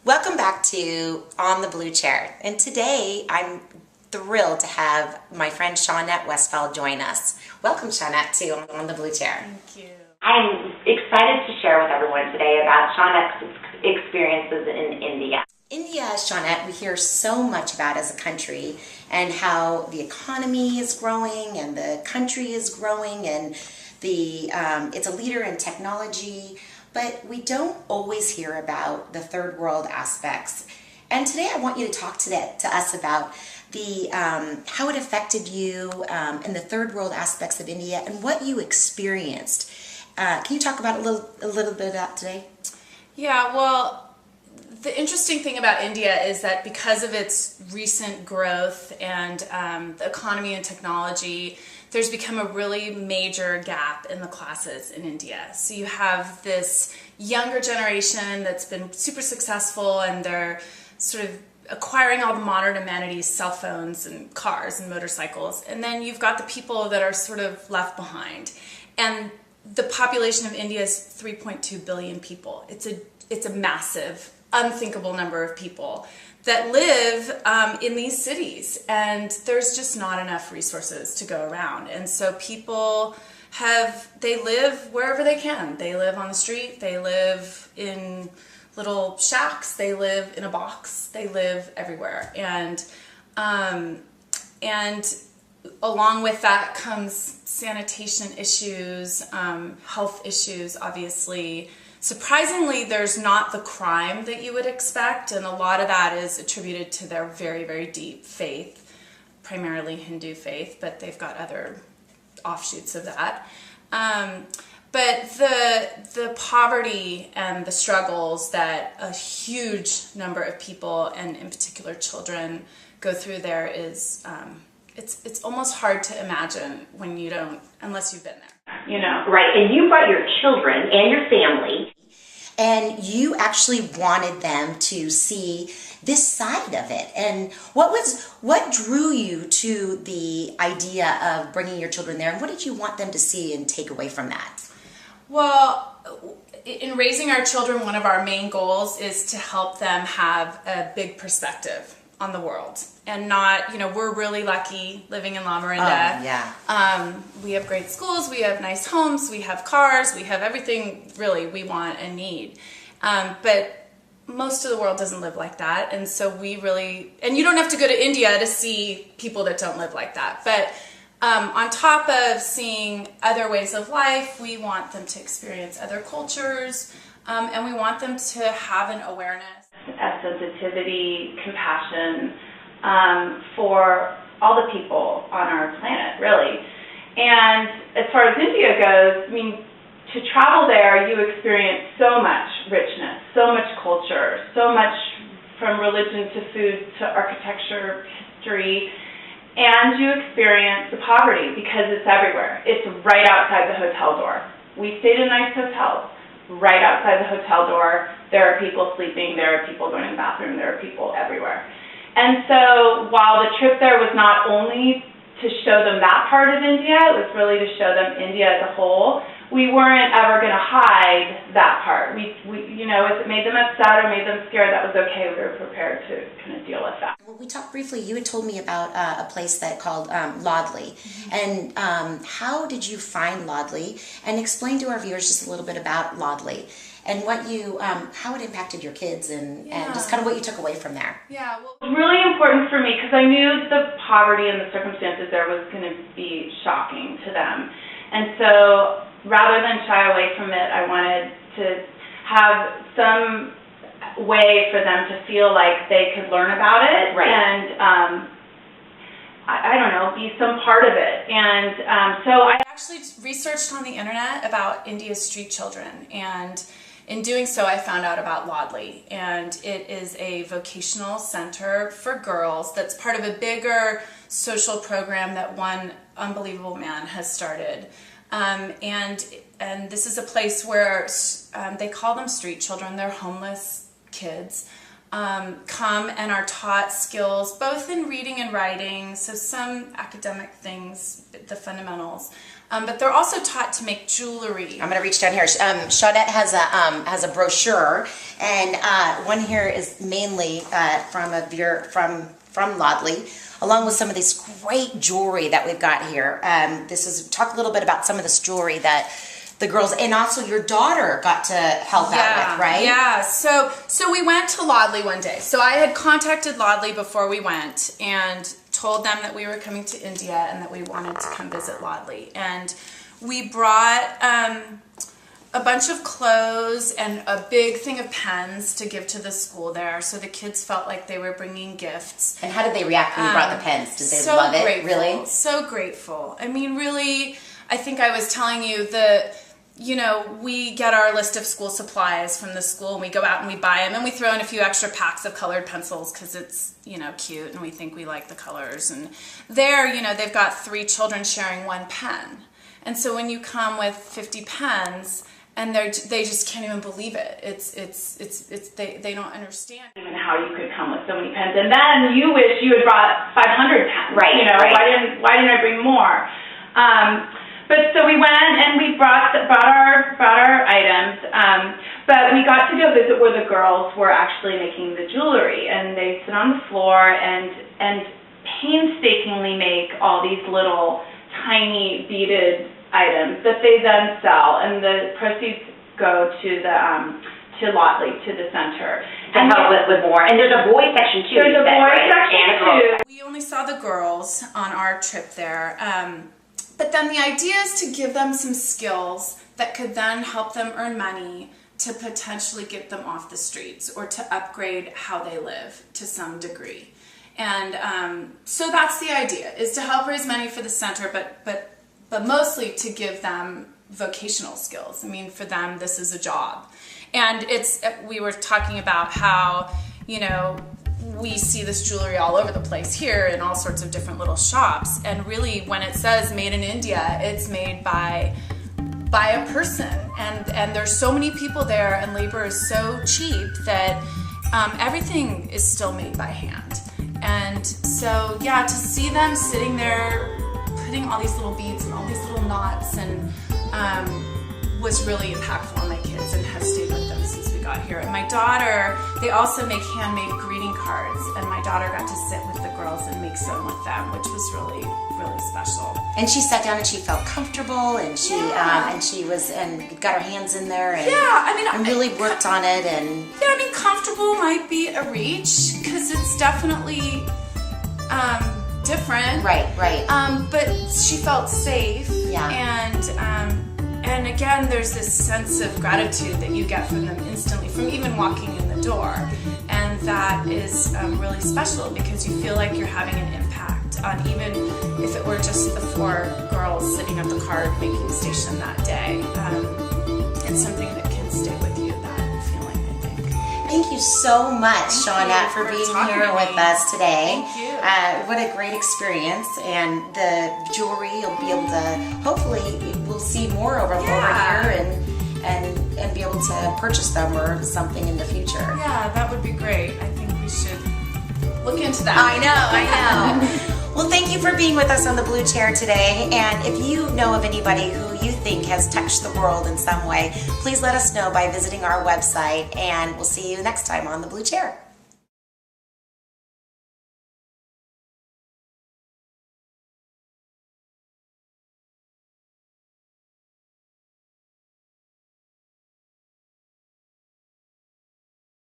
Welcome back to On the Blue Chair, and today I'm thrilled to have my friend Shanette Westfall join us. Welcome, Shanette, to On the Blue Chair. Thank you. I'm excited to share with everyone today about Shanette's experiences in India. India, Shanette, we hear so much about as a country and how the economy is growing and the country is growing and it's a leader in technology, but we don't always hear about the third world aspects. And today I want you to talk to us about how it affected you and the third world aspects of India and what you experienced. Can you talk about a little bit of that today? Yeah, well, the interesting thing about India is that because of its recent growth and the economy and technology, there's become a really major gap in the classes in India. So you have this younger generation that's been super successful and they're sort of acquiring all the modern amenities, cell phones and cars and motorcycles. And then you've got the people that are sort of left behind. And the population of India is 3.2 billion people. It's a massive, unthinkable number of people that live in these cities, and there's just not enough resources to go around. And so people they live wherever they can. They live on the street, they live in little shacks, they live in a box, they live everywhere. And along with that comes sanitation issues, health issues, obviously. Surprisingly, there's not the crime that you would expect, and a lot of that is attributed to their very, very deep faith, primarily Hindu faith, but they've got other offshoots of that. But the poverty and the struggles that a huge number of people, and in particular children, go through there is, it's almost hard to imagine unless you've been there. You know, right, and you brought your children and your family. And you actually wanted them to see this side of it. And what drew you to the idea of bringing your children there, and what did you want them to see and take away from that? Well, in raising our children, one of our main goals is to help them have a big perspective on the world. And not, we're really lucky living in La Miranda. Oh, yeah. We have great schools, we have nice homes, we have cars, we have everything really we want and need. But most of the world doesn't live like that. And so and you don't have to go to India to see people that don't live like that. But on top of seeing other ways of life, we want them to experience other cultures, and we want them to have an awareness, a sensitivity, compassion, for all the people on our planet, really. And as far as India goes, to travel there, you experience so much richness, so much culture, so much from religion to food to architecture, history, and you experience the poverty because it's everywhere. It's right outside the hotel door. We stayed in nice hotels. Right outside the hotel door, there are people sleeping, there are people going to the bathroom, there are people everywhere. And so while the trip there was not only to show them that part of India, it was really to show them India as a whole, we weren't ever going to hide that part. If it made them upset or made them scared, that was okay. We were prepared to kind of deal with that. Well, we talked briefly, you had told me about a place called Lodli. Mm-hmm. And how did you find Lodli? And explain to our viewers just a little bit about Lodli and how it impacted your kids and just kind of what you took away from there. Yeah, well, it was really important for me because I knew the poverty and the circumstances there was going to be shocking to them. And so rather than shy away from it, I wanted to have some way for them to feel like they could learn about it. Right. And I don't know, be some part of it. And so I actually researched on the internet about India's street children, and in doing so, I found out about Lodli, and it is a vocational center for girls that's part of a bigger social program that one unbelievable man has started. And this is a place where they call them street children. They're homeless kids. Come and are taught skills both in reading and writing, so some academic things, the fundamentals, But they're also taught to make jewelry. I'm gonna reach down here. Shanette has a brochure, and one here is mainly from Lodley, along with some of this great jewelry that we've got here. Talk a little bit about some of this jewelry that the girls, and also your daughter got to help out with, right? Yeah, so we went to Lodley one day. So I had contacted Lodley before we went and told them that we were coming to India and that we wanted to come visit Lodley. And we brought a bunch of clothes and a big thing of pens to give to the school there, so the kids felt like they were bringing gifts. And how did they react when you brought the pens? Did they so love it? Grateful, really? So grateful. I mean, really, I think I was telling you we get our list of school supplies from the school, and we go out and we buy them, and we throw in a few extra packs of colored pencils because it's, cute, and we think we like the colors. And there, they've got 3 children sharing 1 pen. And so when you come with 50 pens, and they just can't even believe it. They don't understand even how you could come with so many pens, and then you wish you had brought 500 pens. Right. Right. Why didn't I bring more? But so we went and we brought our items. But we got to go visit where the girls were actually making the jewelry, and they sit on the floor and painstakingly make all these little tiny beaded items that they then sell, and the proceeds go to to Lodley, to the center. And help with more. And there's a boys section too. There's a boys section too. We only saw the girls on our trip there. But then the idea is to give them some skills that could then help them earn money to potentially get them off the streets or to upgrade how they live to some degree. And so that's the idea, is to help raise money for the center, but mostly to give them vocational skills. I mean, for them, this is a job. And we were talking about how, we see this jewelry all over the place here in all sorts of different little shops. And really, when it says made in India, it's made by a person. And there's so many people there, and labor is so cheap that everything is still made by hand. And so, to see them sitting there putting all these little beads and all these little knots and was really impactful on my kids and has stayed with them since we got here. And my daughter, they also make handmade greeting cards, and my daughter got to sit with the girls and make some with them, which was really, really special. And she sat down and she felt comfortable, and she got her hands in there and and really worked on it. And comfortable might be a reach because it's definitely different. Right. But she felt safe. Yeah. And again, there's this sense of gratitude that you get from them instantly, from even walking in the door. And that is really special because you feel like you're having an impact on, even if it were just the 4 girls sitting at the card making station that day. It's something that can stay with you, that feeling, I think. Thank you so much, Shanette, for being here with us today. Thank you. What a great experience. And the jewelry, you'll be able to, hopefully, we'll see more over here and be able to purchase them or something in the future. Yeah, that would be great. I think we should look into that. I know. Well, thank you for being with us on the Blue Chair today. And if you know of anybody who you think has touched the world in some way, please let us know by visiting our website. And we'll see you next time on the Blue Chair.